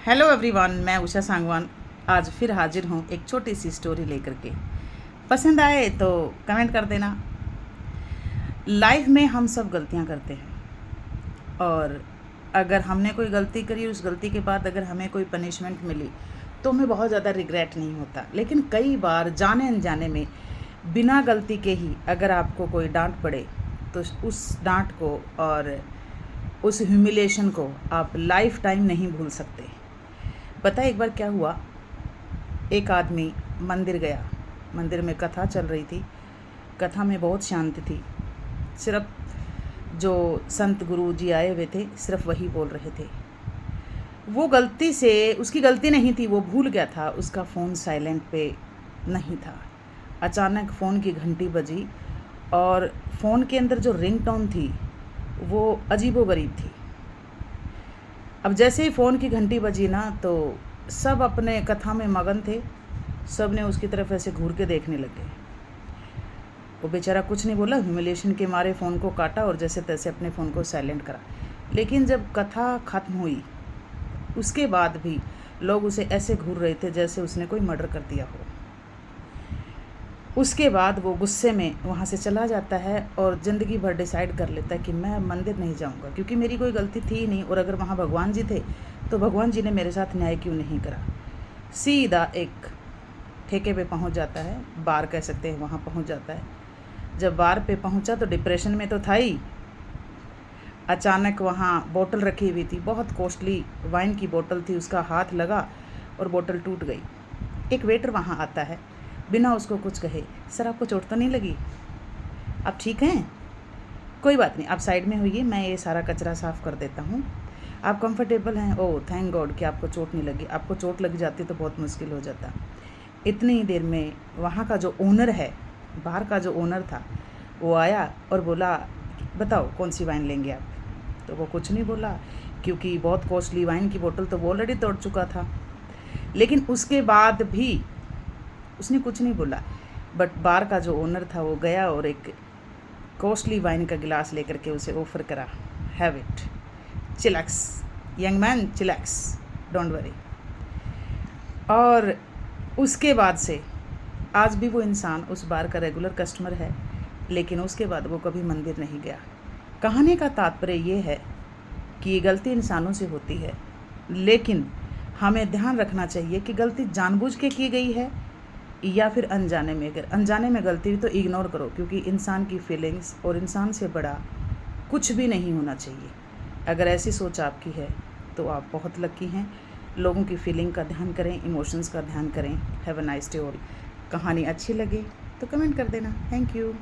Hello everyone, मैं उषा सांगवान आज फिर हाजिर हूँ एक छोटी सी स्टोरी लेकर के। पसंद आए तो कमेंट कर देना। लाइफ में हम सब गलतियाँ करते हैं और अगर हमने कोई गलती करी, उस गलती के बाद अगर हमें कोई पनिशमेंट मिली तो हमें बहुत ज़्यादा रिग्रेट नहीं होता। लेकिन कई बार जाने अनजाने में बिना गलती के ही अगर आपको कोई डांट पड़े तो उस डांट को और उस ह्यूमिलेशन को आप लाइफ टाइम नहीं भूल सकते। पता है एक बार क्या हुआ, एक आदमी मंदिर गया। मंदिर में कथा चल रही थी। कथा में बहुत शांति थी। सिर्फ जो संत गुरु जी आए हुए थे सिर्फ वही बोल रहे थे। वो गलती से, उसकी गलती नहीं थी, वो भूल गया था, उसका फ़ोन साइलेंट पे नहीं था। अचानक फ़ोन की घंटी बजी और फ़ोन के अंदर जो रिंगटोन थी वो अजीबोगरीब थी। अब जैसे ही फ़ोन की घंटी बजी ना तो सब अपने कथा में मगन थे। सब ने उसकी तरफ ऐसे घूर के देखने लगे। वो बेचारा कुछ नहीं बोला, ह्यूमिलेशन के मारे फ़ोन को काटा और जैसे तैसे अपने फ़ोन को साइलेंट करा। लेकिन जब कथा ख़त्म हुई उसके बाद भी लोग उसे ऐसे घूर रहे थे जैसे उसने कोई मर्डर कर दिया हो। उसके बाद वो गुस्से में वहाँ से चला जाता है और ज़िंदगी भर डिसाइड कर लेता है कि मैं मंदिर नहीं जाऊँगा क्योंकि मेरी कोई गलती थी ही नहीं, और अगर वहाँ भगवान जी थे तो भगवान जी ने मेरे साथ न्याय क्यों नहीं करा। सीधा एक ठेके पे पहुँच जाता है, बार कह सकते हैं, वहाँ पहुँच जाता है। जब बार पे पहुँचा तो डिप्रेशन में तो था ही। अचानक वहाँ बोतल रखी हुई थी, बहुत कॉस्टली वाइन की बोतल थी, उसका हाथ लगा और बोतल टूट गई। एक वेटर वहाँ आता है, बिना उसको कुछ कहे, सर आपको चोट तो नहीं लगी, आप ठीक हैं? कोई बात नहीं, आप साइड में होइए, मैं ये सारा कचरा साफ़ कर देता हूँ। आप कंफर्टेबल हैं? ओह थैंक गॉड कि आपको चोट नहीं लगी, आपको चोट लग जाती तो बहुत मुश्किल हो जाता। इतनी ही देर में वहाँ का जो ओनर है, बार का जो ओनर था, वो आया और बोला बताओ कौन सी वाइन लेंगे आप। तो वो कुछ नहीं बोला क्योंकि बहुत कॉस्टली वाइन की बोतल तो वो ऑलरेडी तोड़ चुका था। लेकिन उसके बाद भी उसने कुछ नहीं बोला। बट बार का जो ओनर था वो गया और एक कॉस्टली वाइन का गिलास लेकर के उसे ऑफ़र करा, have it, chillax young man, chillax, don't worry. और उसके बाद से आज भी वो इंसान उस बार का रेगुलर कस्टमर है, लेकिन उसके बाद वो कभी मंदिर नहीं गया। कहानी का तात्पर्य ये है कि गलती इंसानों से होती है, लेकिन हमें ध्यान रखना चाहिए कि गलती जानबूझ के की गई है या फिर अनजाने में। अगर अनजाने में गलती हुई तो इग्नोर करो, क्योंकि इंसान की फीलिंग्स और इंसान से बड़ा कुछ भी नहीं होना चाहिए। अगर ऐसी सोच आपकी है तो आप बहुत लकी हैं। लोगों की फीलिंग का ध्यान करें, इमोशंस का ध्यान करें। Have a nice day all. कहानी अच्छी लगे तो कमेंट कर देना। Thank you.